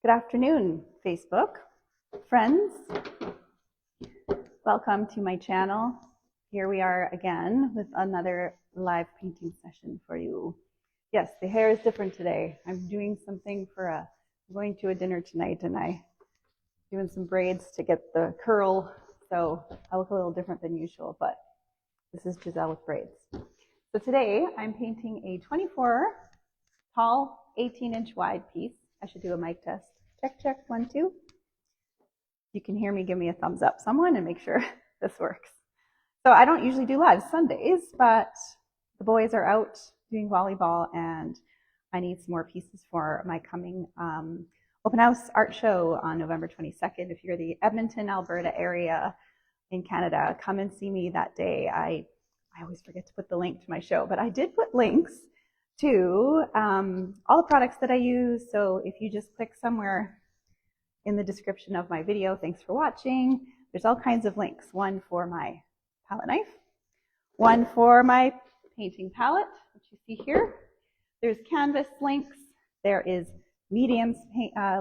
Good afternoon, Facebook friends. Welcome to my channel. Here we are again with another live painting session for you. Yes, the hair is different today. I'm doing something for I'm going to a dinner tonight and I'm doing some braids to get the curl, so I look a little different than usual, but this is Giselle with braids. So today I'm painting a 24 tall, 18-inch wide piece. I should do a mic test. Check, check, 1, 2. You can hear me, give me a thumbs up, someone, and make sure this works. So I don't usually do live Sundays, but the boys are out doing volleyball and I need some more pieces for my coming open house art show on November 22nd. If you're the Edmonton, Alberta area in Canada, come and see me that day. I always forget to put the link to my show, but I did put links to all the products that I use. So if you just click somewhere in the description of my video, thanks for watching, there's all kinds of links. One for my palette knife, one for my painting palette, which you see here. There's canvas links, there is mediums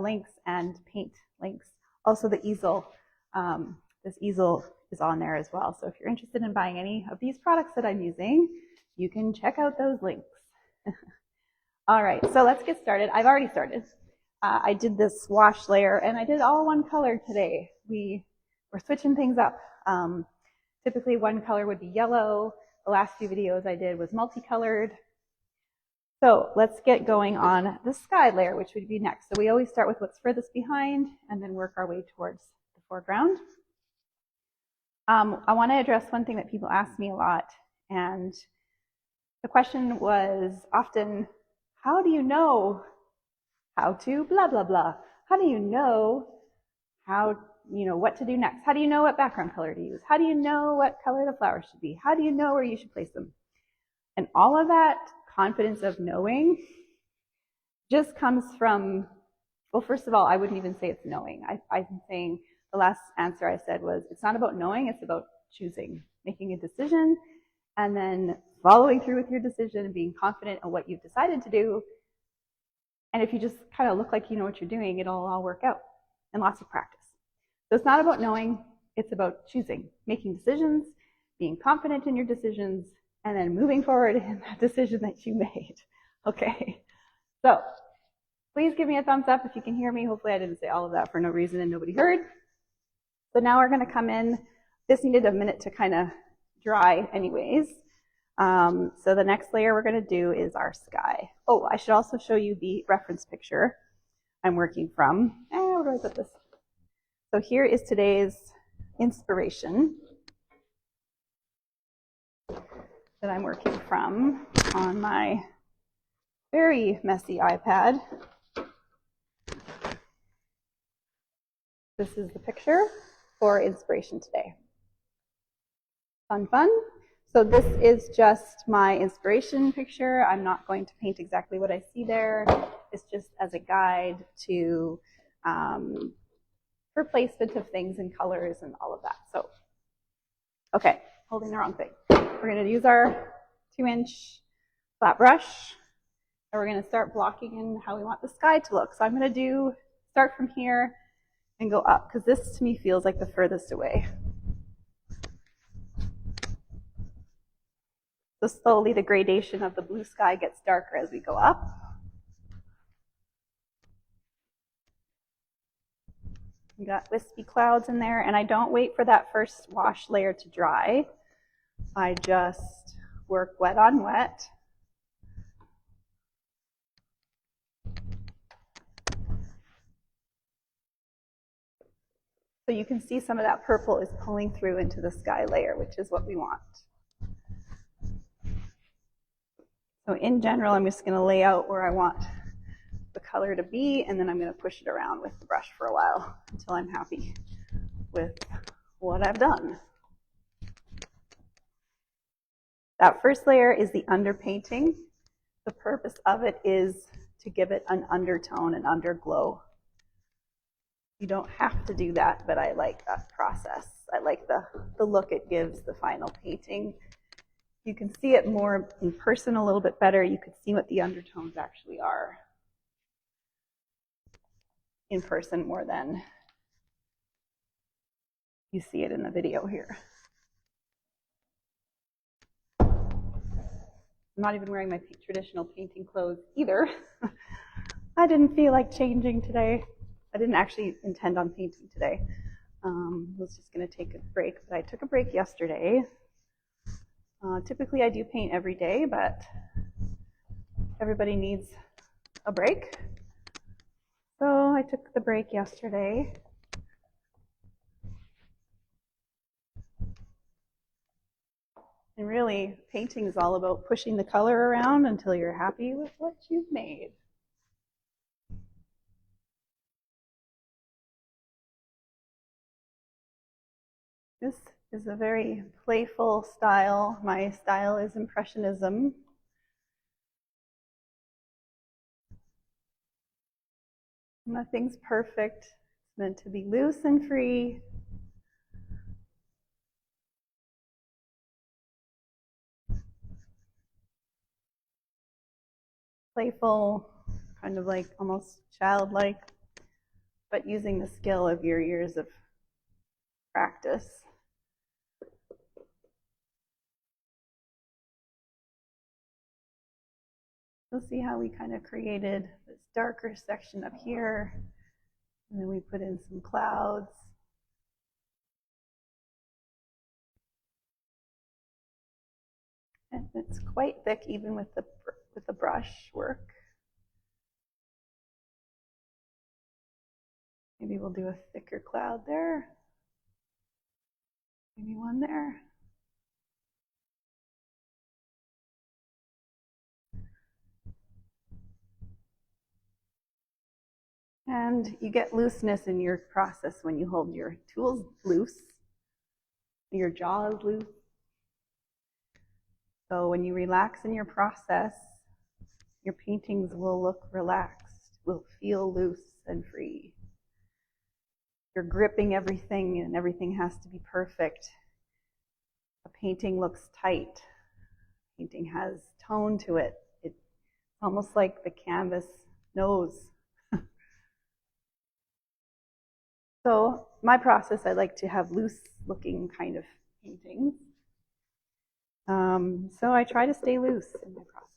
links and paint links. Also the easel, this easel is on there as well. So if you're interested in buying any of these products that I'm using, you can check out those links. All right, so let's get started. I've already started. I did this wash layer and I did all one color today. We're switching things up. Typically one color would be yellow. The last few videos I did was multicolored. So let's get going on the sky layer, which would be next. So we always start with what's furthest behind and then work our way towards the foreground. I want to address one thing that people ask me a lot, and the question was often, how do you know how to blah, blah, blah? How do you know what to do next? How do you know what background color to use? How do you know what color the flowers should be? How do you know where you should place them? And all of that confidence of knowing just comes from, well, first of all, I wouldn't even say it's knowing. I'm saying the last answer I said was, it's not about knowing, it's about choosing, making a decision, and then following through with your decision and being confident in what you've decided to do. And if you just kind of look like you know what you're doing, it'll all work out, and lots of practice. So it's not about knowing, it's about choosing, making decisions, being confident in your decisions, and then moving forward in that decision that you made. Okay, so please give me a thumbs up if you can hear me. Hopefully I didn't say all of that for no reason and nobody heard. So now we're going to come in. This needed a minute to kind of dry anyways. So the next layer we're going to do is our sky. Oh, I should also show you the reference picture I'm working from. Where do I put this? So here is today's inspiration that I'm working from on my very messy iPad. This is the picture for inspiration today. Fun, fun. So this is just my inspiration picture. I'm not going to paint exactly what I see there. It's just as a guide to for placement of things and colors and all of that. So, okay, holding the wrong thing. We're going to use our 2-inch flat brush, and we're going to start blocking in how we want the sky to look. So I'm going to start from here and go up, because this to me feels like the furthest away. So slowly the gradation of the blue sky gets darker as we go up. We got wispy clouds in there, and I don't wait for that first wash layer to dry. I just work wet on wet. So you can see some of that purple is pulling through into the sky layer, which is what we want. So in general, I'm just going to lay out where I want the color to be, and then I'm going to push it around with the brush for a while until I'm happy with what I've done. That first layer is the underpainting. The purpose of it is to give it an undertone, an underglow. You don't have to do that, but I like that process. I like the look it gives the final painting. You can see it more in person a little bit better. You can see what the undertones actually are. in person more than you see it in the video here. I'm not even wearing my traditional painting clothes either. I didn't feel like changing today. I didn't actually intend on painting today. I was just going to take a break, but I took a break yesterday. Typically I do paint every day, but everybody needs a break. So I took the break yesterday. And really, painting is all about pushing the color around until you're happy with what you've made. This is a very playful style. My style is Impressionism. Nothing's perfect. It's meant to be loose and free. Playful, kind of like almost childlike, but using the skill of your years of practice. You'll see how we kind of created this darker section up here, and then we put in some clouds. And it's quite thick even with the brush work. Maybe we'll do a thicker cloud there. Maybe one there. And you get looseness in your process when you hold your tools loose, your jaw is loose. So when you relax in your process, your paintings will look relaxed, will feel loose and free. You're gripping everything and everything has to be perfect. A painting looks tight. A painting has tone to it. It's almost like the canvas knows. So my process, I like to have loose looking kind of paintings. So I try to stay loose in my process.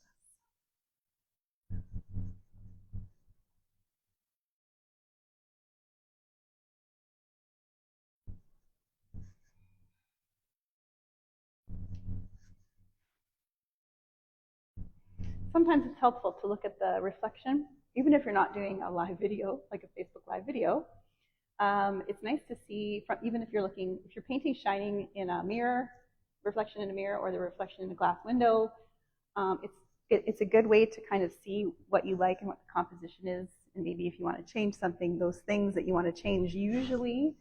Sometimes it's helpful to look at the reflection, even if you're not doing a live video, like a Facebook live video. It's nice to see, even if you're painting shining in a mirror, reflection in a mirror, or the reflection in a glass window, it's a good way to kind of see what you like and what the composition is, and maybe if you want to change something, those things that you want to change usually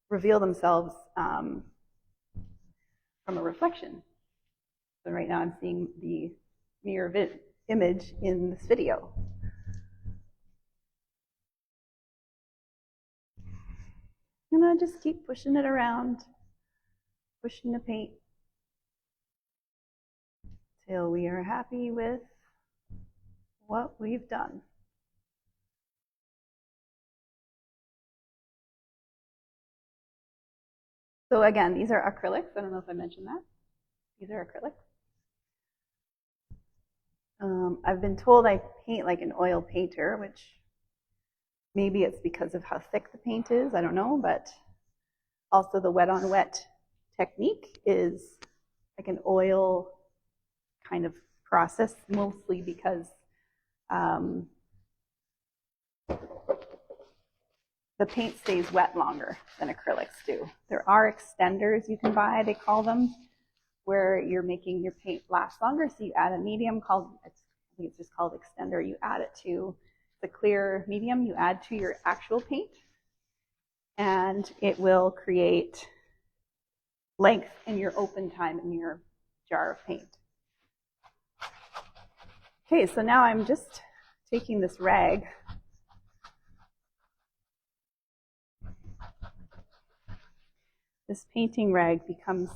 reveal themselves from a reflection. So right now I'm seeing the mirror image in this video. And I just keep pushing it around, pushing the paint till we are happy with what we've done. So again, these are acrylics. I don't know if I mentioned that. These are acrylics. I've been told I paint like an oil painter, which maybe it's because of how thick the paint is, I don't know, but also the wet on wet technique is like an oil kind of process, mostly because the paint stays wet longer than acrylics do. There are extenders you can buy, they call them, where you're making your paint last longer. So you add a medium called, I think it's just called extender. You add it to the clear medium, you add to your actual paint, and it will create length in your open time in your jar of paint. Okay, so now I'm just taking this rag. This painting rag becomes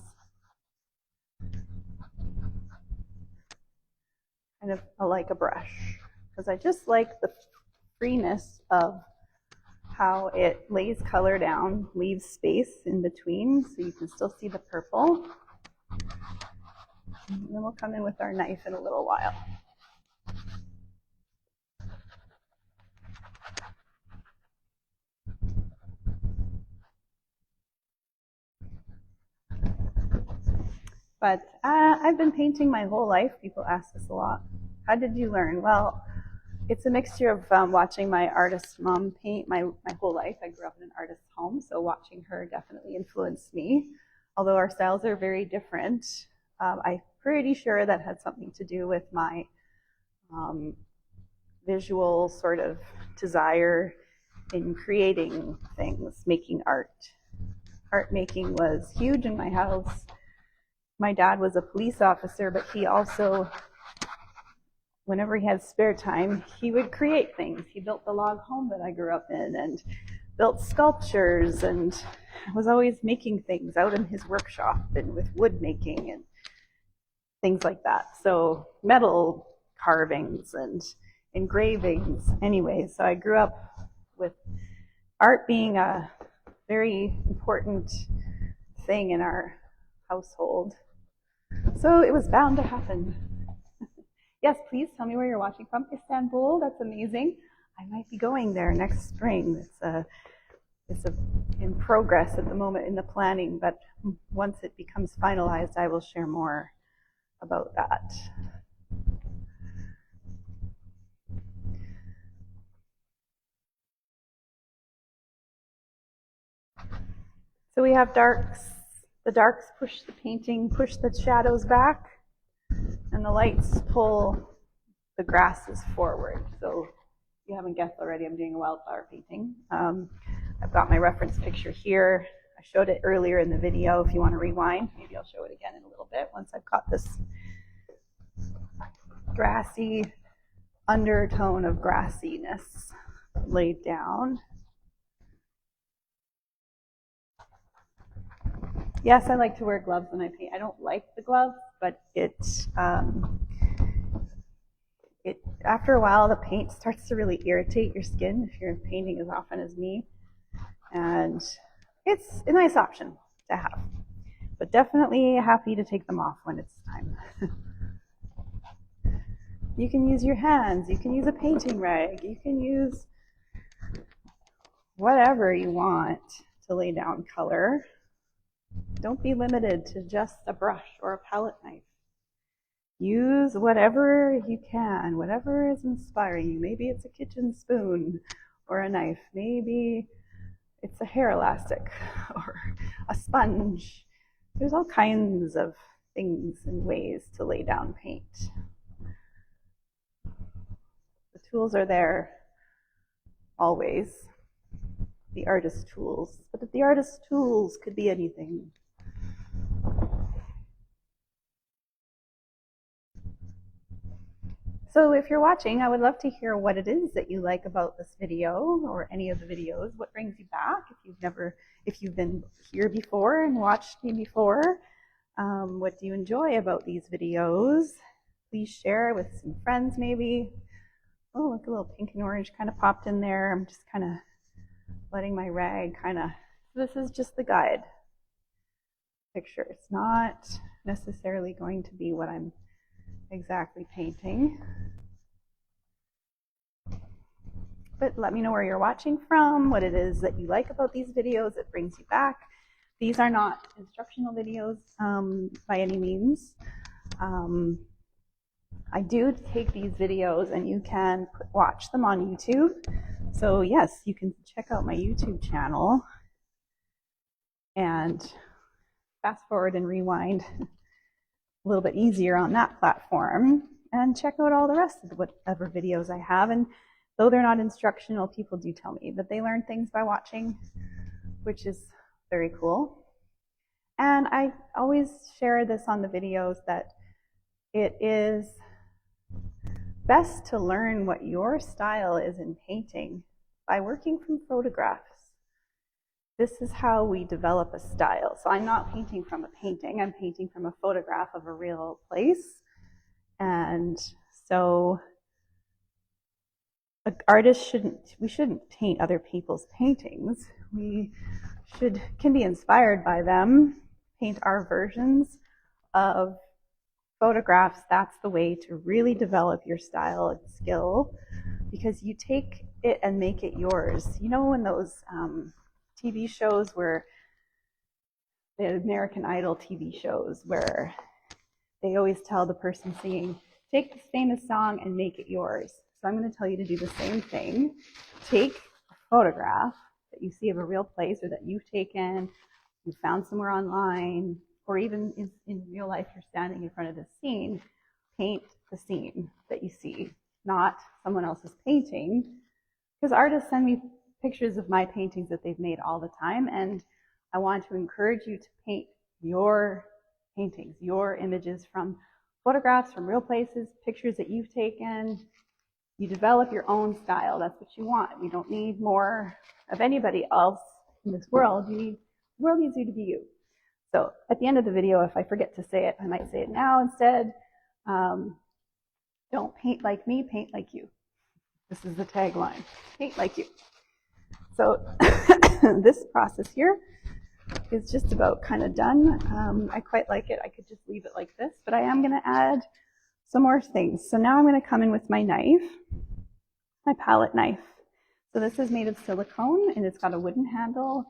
kind of like a brush, because I just like the freeness of how it lays color down, leaves space in between so you can still see the purple. And then we'll come in with our knife in a little while. But I've been painting my whole life. People ask this a lot. How did you learn? Well, it's a mixture of watching my artist mom paint my whole life. I grew up in an artist's home, so watching her definitely influenced me. Although our styles are very different, I'm pretty sure that had something to do with my visual sort of desire in creating things, making art. Art making was huge in my house. My dad was a police officer, but he also, whenever he had spare time, he would create things. He built the log home that I grew up in and built sculptures and was always making things out in his workshop and with wood making and things like that. So metal carvings and engravings anyway. So I grew up with art being a very important thing in our household. So it was bound to happen. Yes, please tell me where you're watching from. Istanbul, that's amazing. I might be going there next spring. It's in progress at the moment in the planning, but once it becomes finalized, I will share more about that. So we have darks. The darks push the painting, push the shadows back, and the lights pull the grasses forward. So if you haven't guessed already, I'm doing a wildflower painting. I've got my reference picture here. I showed it earlier in the video. If you want to rewind, maybe I'll show it again in a little bit once I've got this grassy undertone of grassiness laid down. Yes, I like to wear gloves when I paint. I don't like the gloves, but after a while, the paint starts to really irritate your skin if you're painting as often as me. And it's a nice option to have, but definitely happy to take them off when it's time. You can use your hands, you can use a painting rag, you can use whatever you want to lay down color. Don't be limited to just a brush or a palette knife. Use whatever you can, whatever is inspiring you. Maybe it's a kitchen spoon or a knife. Maybe it's a hair elastic or a sponge. There's all kinds of things and ways to lay down paint. The tools are there always, the artist tools. But the artist tools could be anything. So if you're watching, I would love to hear what it is that you like about this video or any of the videos. What brings you back if you've been here before and watched me before? What do you enjoy about these videos? Please share with some friends maybe. Oh, look, a little pink and orange kind of popped in there. I'm just kind of letting my rag this is just the guide picture. It's not necessarily going to be what I'm exactly painting. But let me know where you're watching from, what it is that you like about these videos that brings you back. These are not instructional videos by any means. I do take these videos and you can watch them on YouTube. So yes, you can check out my YouTube channel and fast forward and rewind a little bit easier on that platform and check out all the rest of whatever videos I have. And though they're not instructional, people do tell me that they learn things by watching, which is very cool. And I always share this on the videos that it is best to learn what your style is in painting by working from photographs. This is how we develop a style. So I'm not painting from a painting, I'm painting from a photograph of a real place. And so artists shouldn't paint other people's paintings. We can be inspired by them, paint our versions of photographs. That's the way to really develop your style and skill, because you take it and make it yours. You know, in those TV shows where the American Idol TV shows where they always tell the person singing, take this famous song and make it yours. So I'm going to tell you to do the same thing. Take a photograph that you see of a real place or that you've taken, you found somewhere online, or even in real life you're standing in front of this scene. Paint the scene that you see, not someone else's painting. Because artists send me pictures of my paintings that they've made all the time, and I want to encourage you to paint your paintings, your images from photographs from real places, pictures that you've taken. You develop your own style. That's what you want. We don't need more of anybody else in this world. The world needs you to be you. So at the end of the video, if I forget to say it, I might say it now instead. Don't paint like me, paint like you. This is the tagline. Paint like you. So this process here is just about kind of done. I quite like it. I could just leave it like this, but I am going to add some more things. So now I'm going to come in with my knife, my palette knife. So this is made of silicone and it's got a wooden handle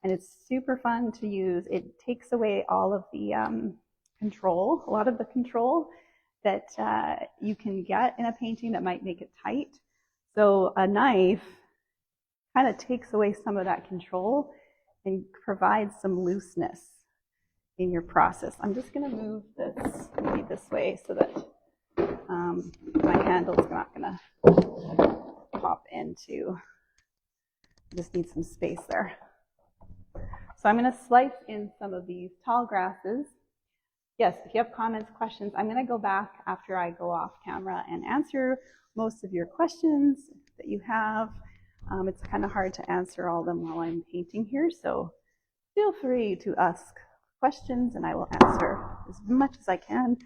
and it's super fun to use. It takes away all of the control, a lot of the control that you can get in a painting that might make it tight. So a knife kind of takes away some of that control and provides some looseness in your process. I'm just going to move this maybe this way so that my handle's not going to pop into. I just need some space there. So I'm going to slice in some of these tall grasses. Yes, if you have comments, questions, I'm going to go back after I go off camera and answer most of your questions that you have. It's kind of hard to answer all of them while I'm painting here, so feel free to ask questions and I will answer as much as I can.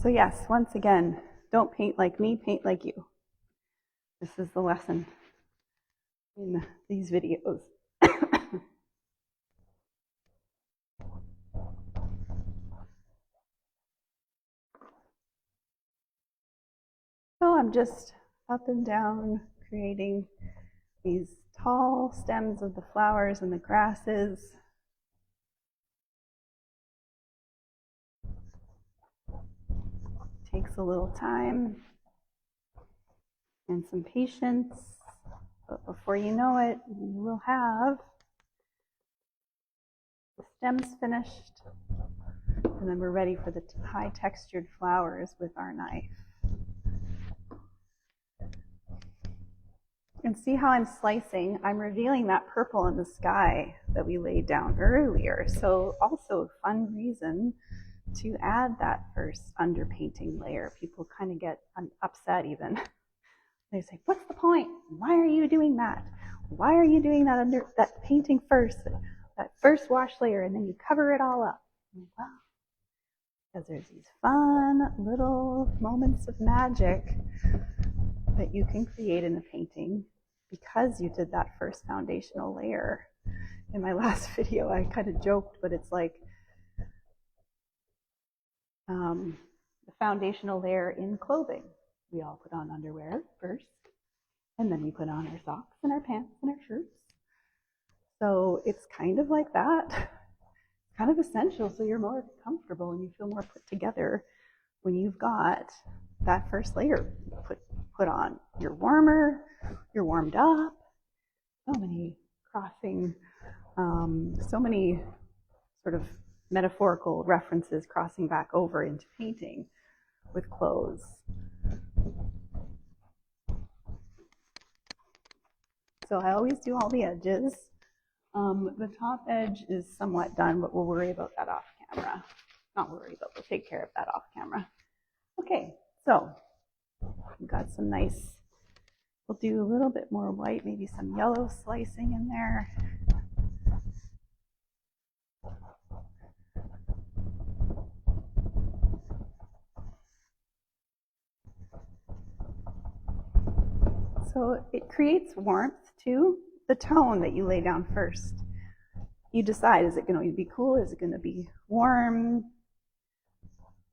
So yes, once again, don't paint like me, paint like you. This is the lesson in these videos. So I'm just up and down creating these tall stems of the flowers and the grasses. Takes a little time and some patience, but before you know it, you will have the stems finished, and then we're ready for the high textured flowers with our knife. And see how I'm slicing? I'm revealing that purple in the sky that we laid down earlier. So also a fun reason to add that first underpainting layer. People kind of get upset even. They say, what's the point? Why are you doing that? Why are you doing that painting first, that first wash layer, and then you cover it all up? Well, because there's these fun little moments of magic that you can create in a painting because you did that first foundational layer. In my last video, I kind of joked, but it's like the foundational layer in clothing. We all put on underwear first, and then we put on our socks and our pants and our shirts. So it's kind of like that, kind of essential, so you're more comfortable and you feel more put together when you've got that first layer put on. You're warmer, you're warmed up. So many crossing, so many sort of metaphorical references crossing back over into painting with clothes. So I always do all the edges. The top edge is somewhat done, but we'll worry about that off camera. Not worry, but we'll take care of that off camera. Okay, so we've got some nice, we'll do a little bit more white, maybe some yellow slicing in there. So it creates warmth too. The tone that you lay down first. You decide, is it going to be cool? Is it going to be warm?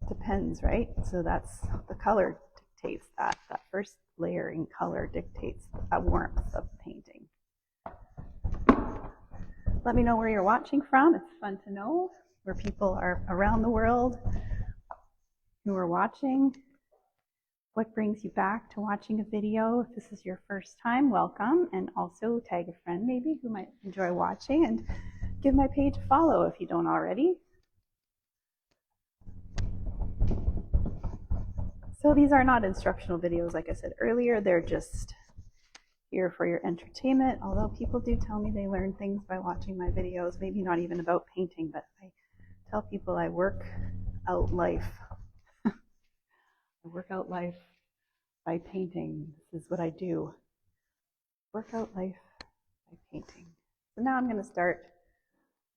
Depends, right? So that's the color dictates that. That first layering color dictates that warmth of the painting. Let me know where you're watching from. It's fun to know where people are around the world who are watching. What brings you back to watching a video? If this is your first time, welcome, and also tag a friend maybe who might enjoy watching, and give my page a follow if you don't already. So these are not instructional videos, like I said earlier. They're just here for your entertainment, although people do tell me they learn things by watching my videos, maybe not even about painting, but I tell people I work out life. I work out life by painting. This is what I do. Work out life by painting. So now I'm going to start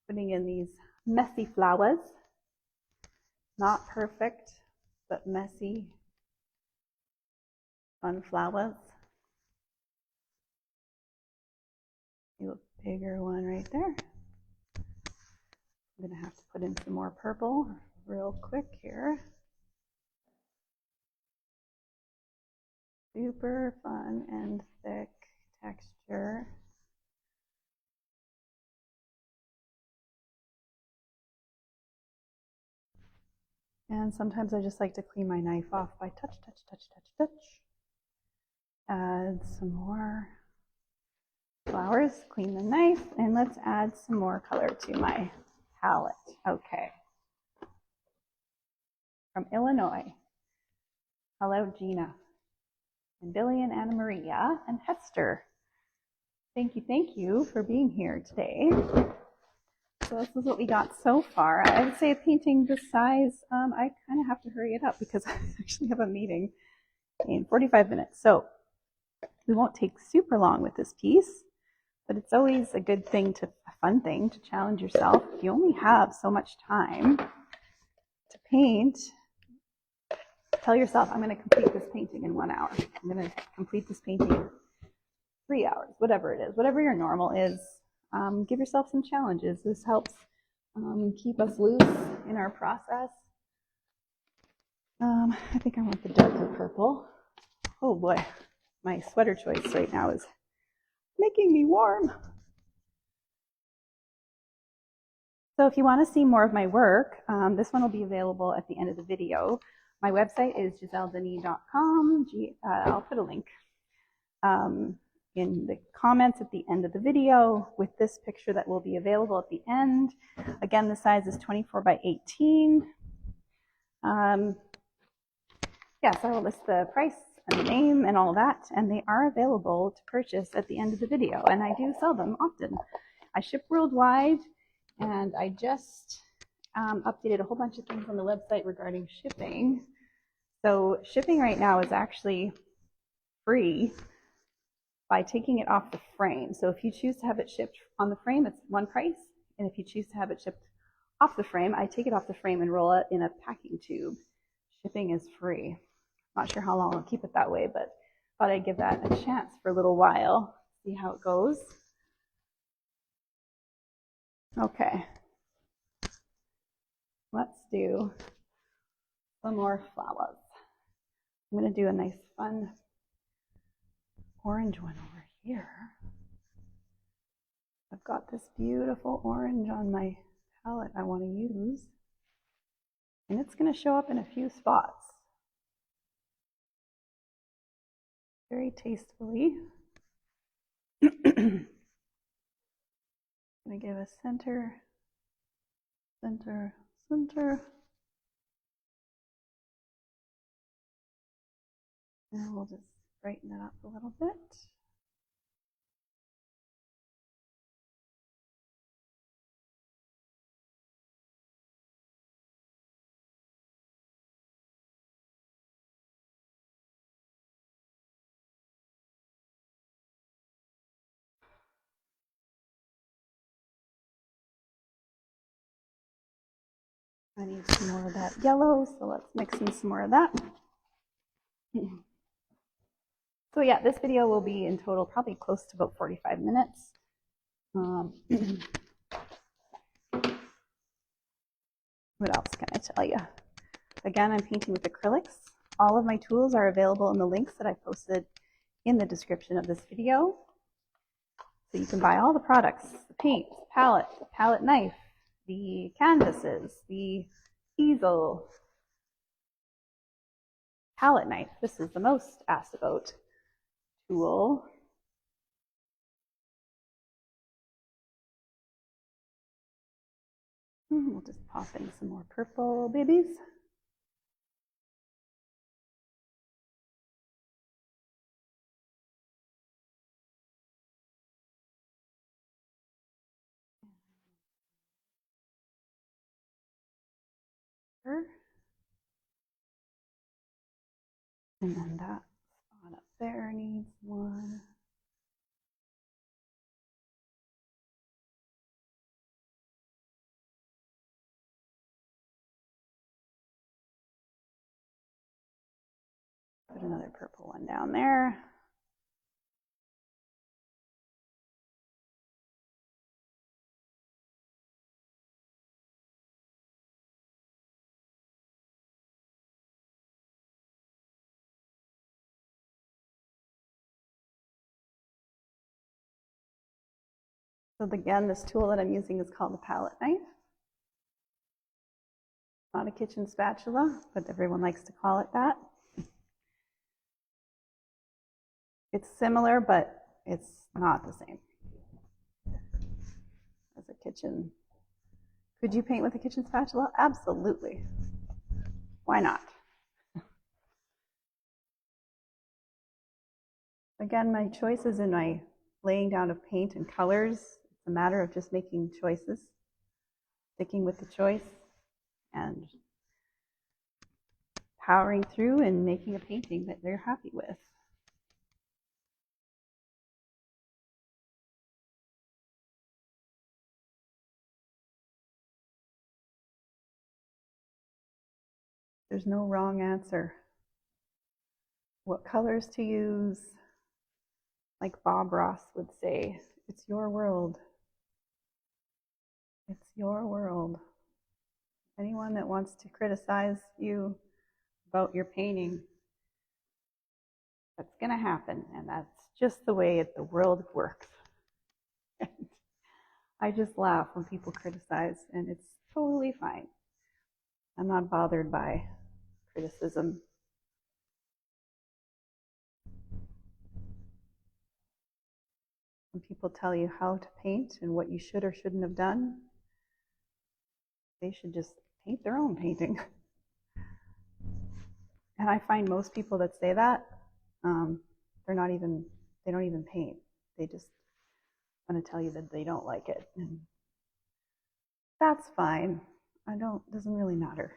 putting in these messy flowers. Not perfect, but messy, fun flowers. See a bigger one right there. I'm going to have to put in some more purple real quick here. Super fun and thick texture. And sometimes I just like to clean my knife off by touch, touch, touch, touch, touch. Add some more flowers, clean the knife, and let's add some more color to my palette. Okay. From Illinois. Hello, Gina. And Billy and Anna Maria and Hester. Thank you for being here today. So this is what we got so far. I would say a painting this size, I kind of have to hurry it up because I actually have a meeting in 45 minutes. So we won't take super long with this piece, but it's always a good thing a fun thing to challenge yourself. If you only have so much time to paint, tell yourself, I'm going to complete this painting in 1 hour. I'm going to complete this painting in 3 hours, whatever it is, whatever your normal is. Give yourself some challenges. This helps keep us loose in our process. I think I want the darker purple. Oh boy, my sweater choice right now is making me warm. So if you want to see more of my work, this one will be available at the end of the video. My website is giselledenis.com. I'll put a link in the comments at the end of the video with this picture that will be available at the end. Again, the size is 24 by 18. Yes, I will list the price and the name and all that, and they are available to purchase at the end of the video, and I do sell them often. I ship worldwide, and I just updated a whole bunch of things on the website regarding shipping. So shipping right now is actually free by taking it off the frame. So if you choose to have it shipped on the frame, it's one price. And if you choose to have it shipped off the frame, I take it off the frame and roll it in a packing tube. Shipping is free. Not sure how long I'll keep it that way, but thought I'd give that a chance for a little while, see how it goes. Okay. Let's do some more flowers. I'm going to do a nice fun orange one over here. I've got this beautiful orange on my palette I want to use, and it's going to show up in a few spots very tastefully. I'm going to give a center, center, center, and we'll just brighten it up a little bit. I need some more of that yellow, so let's mix in some more of that. So yeah, this video will be in total probably close to about 45 minutes. What else can I tell you? Again, I'm painting with acrylics. All of my tools are available in the links that I posted in the description of this video. So you can buy all the products, the paint, the palette knife, the canvases, the easel, palette knife. This is the most asked about tool. We'll just pop in some more purple babies. And then that spot up there needs one. Put another purple one down there. So again, this tool that I'm using is called the palette knife. Not a kitchen spatula, but everyone likes to call it that. It's similar, but it's not the same as a kitchen. Could you paint with a kitchen spatula? Absolutely. Why not? Again, my choices in my laying down of paint and colors, it's a matter of just making choices, sticking with the choice, and powering through and making a painting that they're happy with. There's no wrong answer. What colors to use, like Bob Ross would say, it's your world. It's your world. Anyone that wants to criticize you about your painting, that's going to happen, and that's just the way the world works. I just laugh when people criticize, and it's totally fine. I'm not bothered by criticism. When people tell you how to paint and what you should or shouldn't have done, they should just paint their own painting. And I find most people that say that, they don't even paint. They just want to tell you that they don't like it. And that's fine. Doesn't really matter.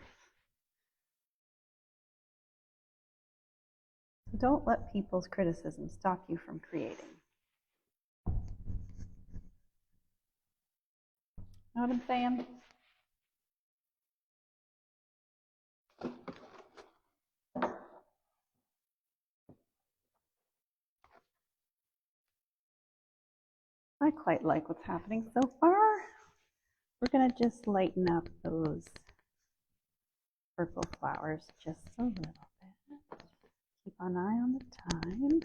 So don't let people's criticism stop you from creating. Know what I'm saying? I quite like what's happening so far. We're going to just lighten up those purple flowers just a little bit. Keep an eye on the time.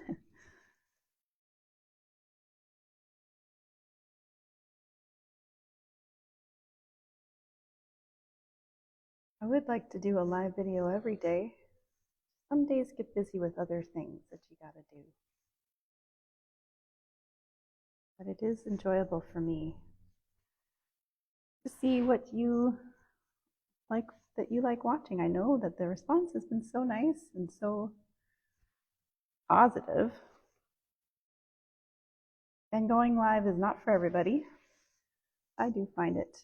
I would like to do a live video every day. Some days get busy with other things that you gotta do. But it is enjoyable for me to see what you like, that you like watching. I know that the response has been so nice and so positive. And going live is not for everybody. I do find it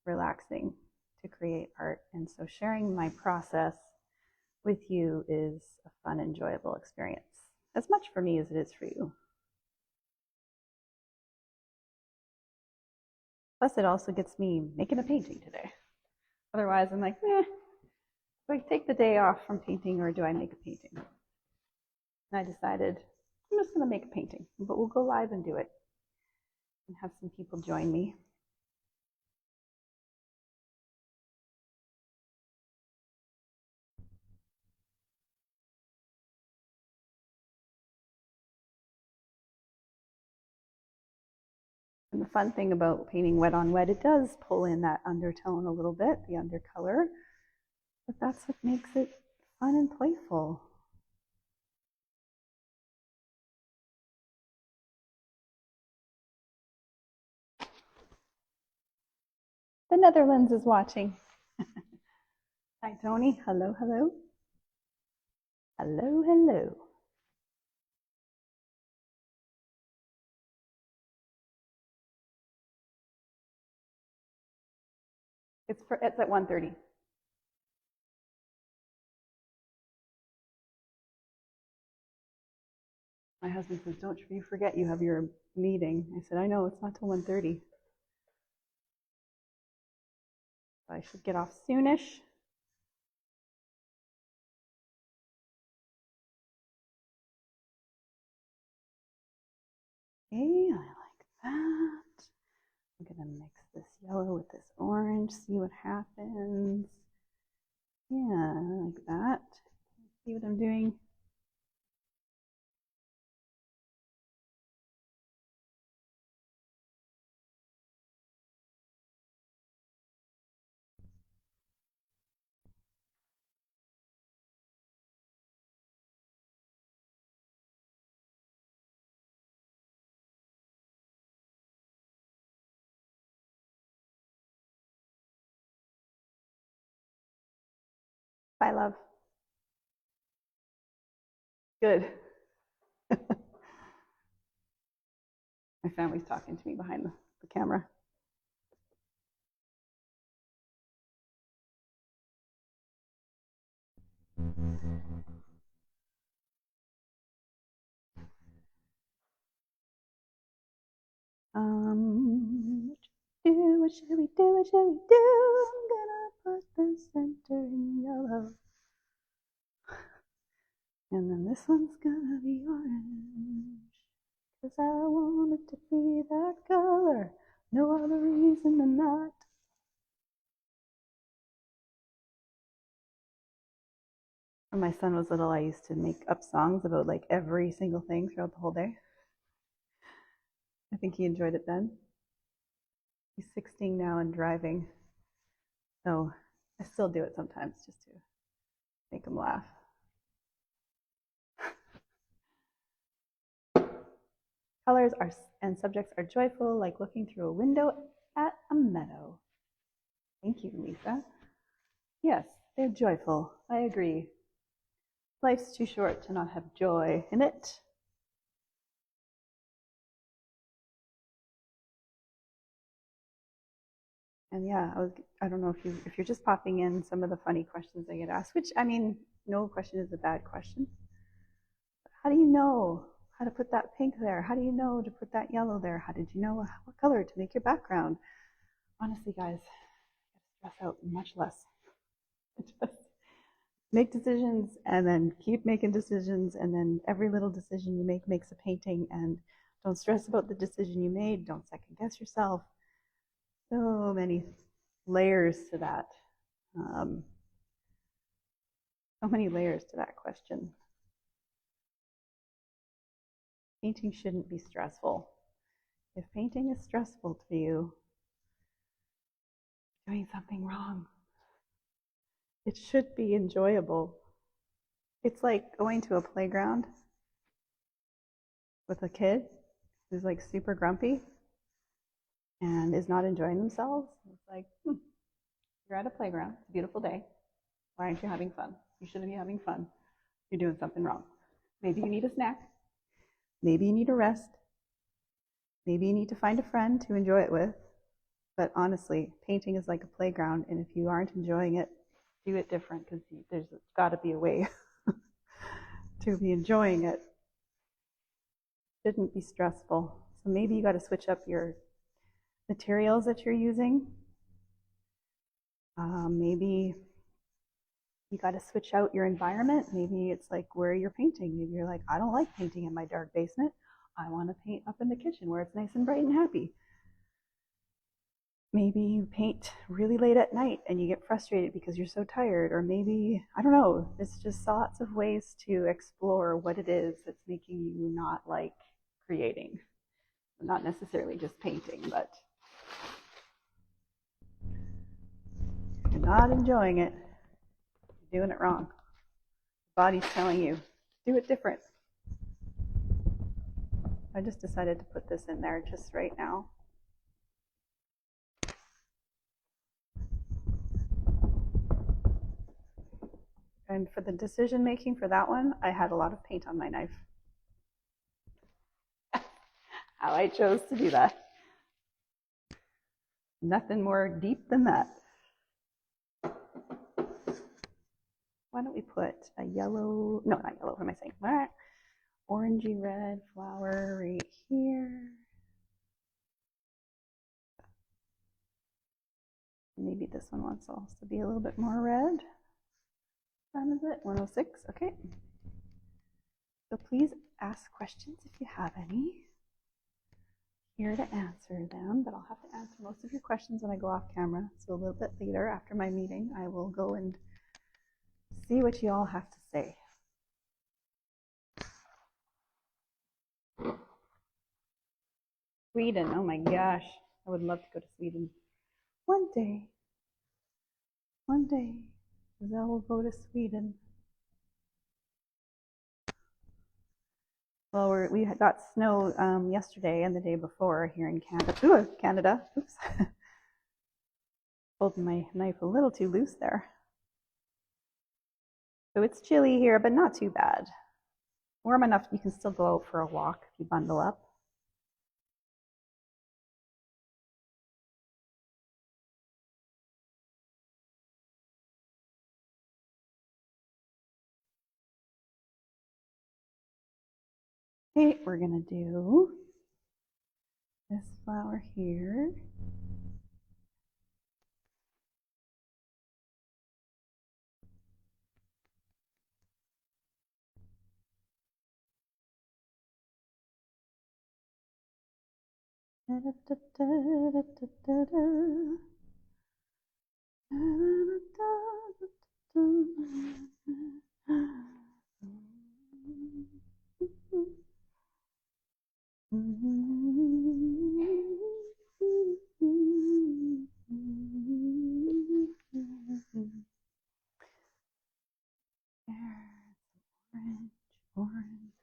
relaxing to create art, and so sharing my process with you is a fun, enjoyable experience, as much for me as it is for you. Plus, it also gets me making a painting today. Otherwise, I'm like, do I take the day off from painting or do I make a painting? And I decided I'm just going to make a painting, but we'll go live and do it and have some people join me. And the fun thing about painting wet on wet, it does pull in that undertone a little bit, the undercolor, but that's what makes it fun and playful. The Netherlands is watching. Hi, Tony. Hello, hello. Hello, hello. It's at 1:30. My husband says, "Don't you forget you have your meeting." I said, "I know, it's not till 1:30. I should get off soonish." Okay, I like that. I'm gonna mix this yellow with this orange, see what happens. Yeah, I like that. See what I'm doing? Bye, love. Good. My family's talking to me behind the camera. What should we do? What should we do? I'm gonna put the center in yellow. And then this one's gonna be orange. Cause I want it to be that color. No other reason than that. When my son was little, I used to make up songs about like every single thing throughout the whole day. I think he enjoyed it then. He's 16 now and driving. So I still do it sometimes just to make him laugh. Colors are and subjects are joyful, like looking through a window at a meadow. Thank you, Lisa. Yes, they're joyful. I agree. Life's too short to not have joy in it. And yeah, I don't know if you're just popping in some of the funny questions I get asked, which I mean, no question is a bad question. How do you know how to put that pink there? How do you know to put that yellow there? How did you know what color to make your background? Honestly, guys, I stress out much less. Just make decisions and then keep making decisions, and then every little decision you make makes a painting, and don't stress about the decision you made. Don't second guess yourself. So many layers to that. So many layers to that question. Painting shouldn't be stressful. If painting is stressful to you, you're doing something wrong. It should be enjoyable. It's like going to a playground with a kid who's like super grumpy and is not enjoying themselves. It's like, you're at a playground. It's a beautiful day. Why aren't you having fun? You shouldn't be having fun. You're doing something wrong. Maybe you need a snack. Maybe you need a rest. Maybe you need to find a friend to enjoy it with. But honestly, painting is like a playground, and if you aren't enjoying it, do it different, because there's got to be a way to be enjoying it. It shouldn't be stressful. So maybe you got to switch up your materials that you're using. Maybe You got to switch out your environment. Maybe it's like where you're painting. Maybe you're like, I don't like painting in my dark basement. I want to paint up in the kitchen where it's nice and bright and happy. Maybe you paint really late at night and you get frustrated because you're so tired. Or maybe, I don't know, it's just lots of ways to explore what it is that's making you not like creating. Not necessarily just painting, but if you're not enjoying it, you're doing it wrong. The body's telling you, do it different. I just decided to put this in there just right now. And for the decision making for that one, I had a lot of paint on my knife. How I chose to do that. Nothing more deep than that. Why don't we put a yellow, no, not yellow, what am I saying? Orangey red flower right here. Maybe this one wants also to be a little bit more red. What time is it? 106, okay. So please ask questions if you have any. Here to answer them, but I'll have to answer most of your questions when I go off camera. So a little bit later after my meeting, I will go and see what you all have to say. Sweden, oh my gosh, I would love to go to Sweden. One day, Giselle will go to Sweden. Well, we got snow yesterday and the day before here in Canada. Ooh, Canada. Oops. Holding my knife a little too loose there. So it's chilly here, but not too bad. Warm enough you can still go out for a walk if you bundle up. Okay, we're gonna do this flower here. Da, da, da, da, da, da, da. Orange,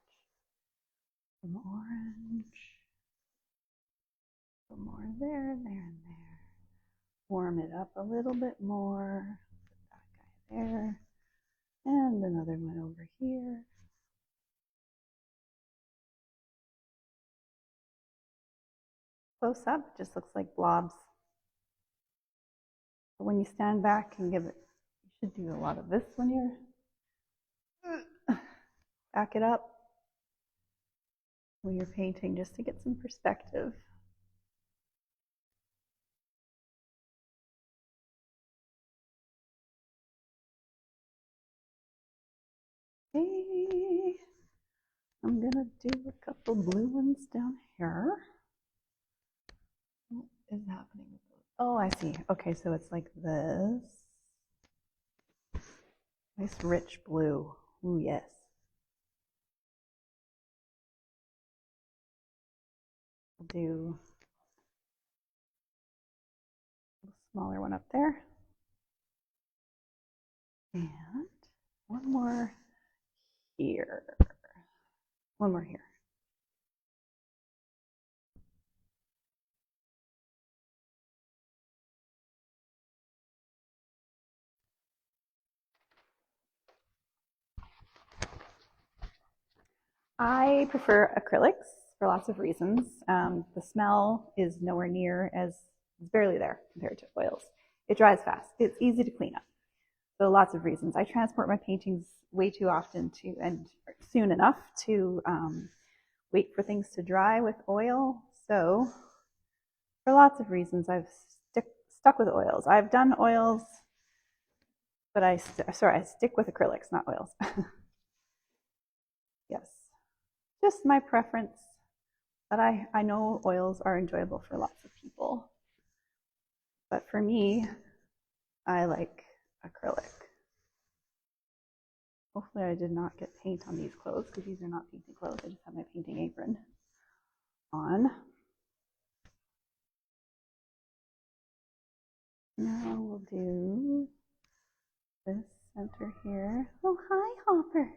some orange, some more there, and there, and there. Warm it up a little bit more. Put that guy there, and another one over here. Close up, just looks like blobs. But when you stand back and give it, you should do a lot of this when you're back it up when you're painting, just to get some perspective. Okay, I'm gonna do a couple blue ones down here. What is happening with those? Oh, I see. Okay, so it's like this. Nice rich blue. Ooh, yes. I'll do a smaller one up there. And one more here. One more here. I prefer acrylics for lots of reasons. The smell is nowhere near as, it's barely there compared to oils. It dries fast. It's easy to clean up. So lots of reasons. I transport my paintings way too often and soon enough to wait for things to dry with oil. So for lots of reasons, I've stuck with oils. I've done oils, but I stick with acrylics, not oils. Yes, just my preference. But I know oils are enjoyable for lots of people. But for me, I like acrylic. Hopefully I did not get paint on these clothes because these are not painted clothes. I just have my painting apron on. Now we'll do this center here. Oh, hi, Hopper.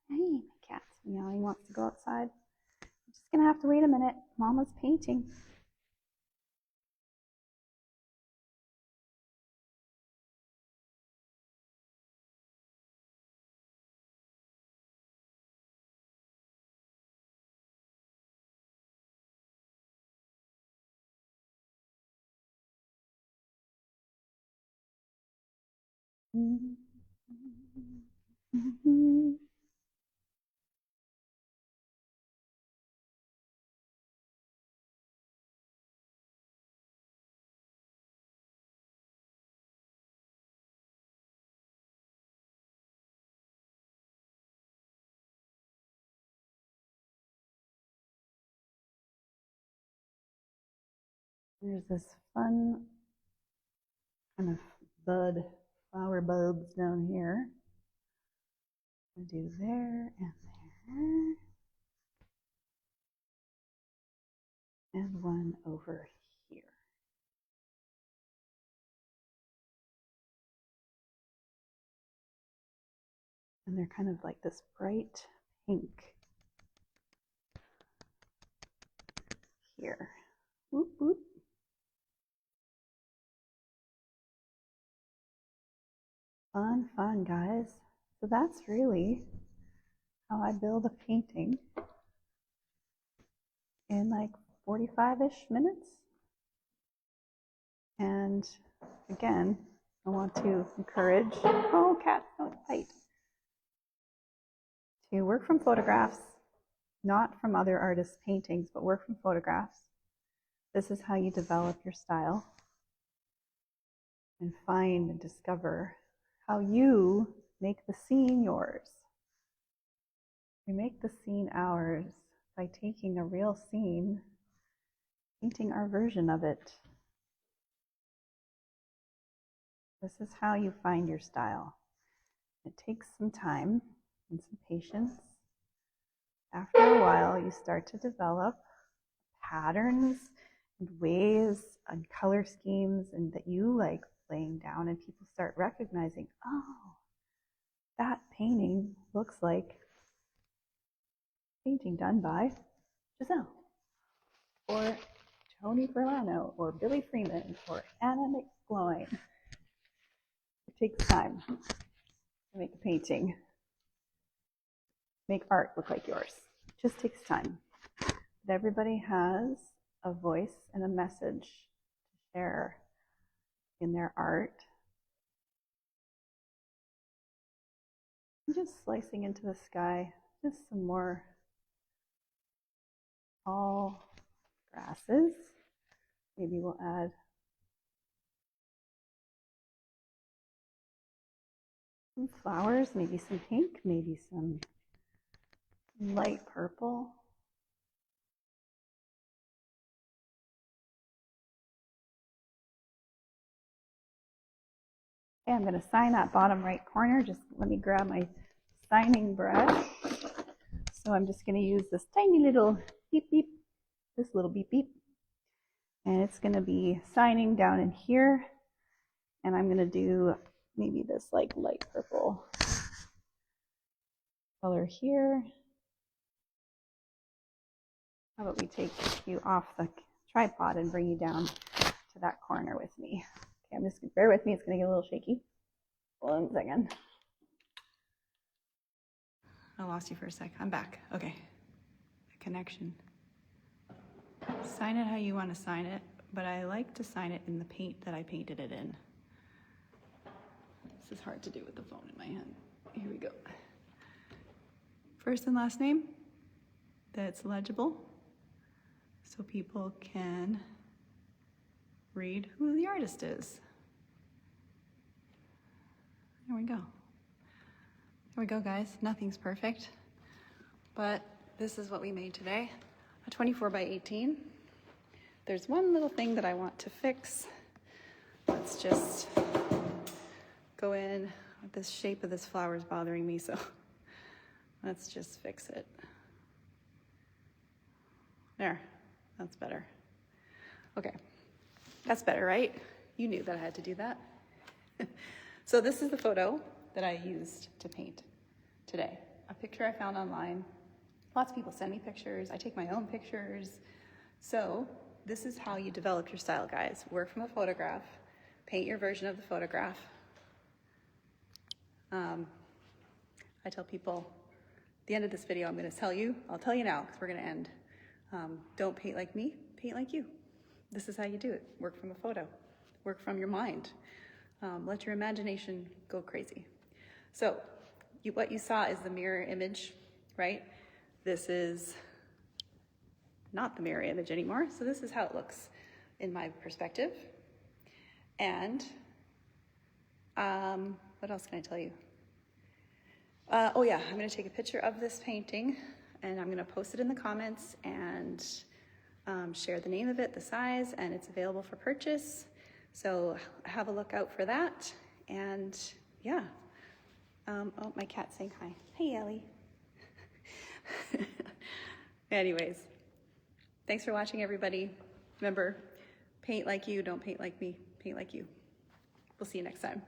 Hey, my cat's meowing, wants to go outside. I'm just gonna have to wait a minute. Mama's painting. There's this fun kind of flower bulbs down here. I'll do there and there. And one over here. And they're kind of like this bright pink here. Whoop, whoop. Fun, fun, guys. So that's really how I build a painting in like 45-ish minutes. And again, I want to encourage, oh cats, don't fight, to work from photographs, not from other artists' paintings, but work from photographs. This is how you develop your style and find and discover how you make the scene yours. We make the scene ours by taking a real scene, painting our version of it. This is how you find your style. It takes some time and some patience. After a while, you start to develop patterns and ways and color schemes and that you like laying down, and people start recognizing, oh, that painting looks like painting done by Giselle or Tony Verlano or Billy Freeman or Anna McGloin. It takes time to make a painting, make art look like yours. It just takes time. But everybody has a voice and a message to share in their art. I'm just slicing into the sky, just some more tall grasses. Maybe we'll add some flowers, maybe some pink, maybe some light purple. Okay, I'm going to sign that bottom right corner. Just let me grab my signing brush. So I'm just going to use this tiny little beep beep, this little beep beep. And it's going to be signing down in here. And I'm going to do maybe this like light purple color here. How about we take you off the tripod and bring you down to that corner with me. Okay, I'm just going to bear with me. It's going to get a little shaky. Hold on a second. I lost you for a sec. I'm back. Okay. The connection. Sign it how you want to sign it, but I like to sign it in the paint that I painted it in. This is hard to do with the phone in my hand. Here we go. First and last name that's legible so people can read who the artist is. There we go. There we go, guys. Nothing's perfect, but this is what we made today. A 24 by 18. There's one little thing that I want to fix. Let's just go in. This shape of this flower is bothering me, so let's just fix it. There, that's better. Okay, that's better, right? You knew that I had to do that. So this is the photo that I used to paint today. A picture I found online. Lots of people send me pictures. I take my own pictures. So this is how you develop your style, guys. Work from a photograph, paint your version of the photograph. I tell people, at the end of this video, I'm gonna tell you, I'll tell you now, because we're gonna end. Don't paint like me, paint like you. This is how you do it. Work from a photo, work from your mind. Let your imagination go crazy. So what you saw is the mirror image, right? This is not the mirror image anymore. So this is how it looks in my perspective. And what else can I tell you? Oh yeah, I'm gonna take a picture of this painting and I'm gonna post it in the comments and share the name of it, the size, and it's available for purchase. So have a look out for that. And yeah. Oh, my cat's saying hi. Hey, Ellie. Anyways, thanks for watching, everybody. Remember, paint like you, don't paint like me, paint like you. We'll see you next time.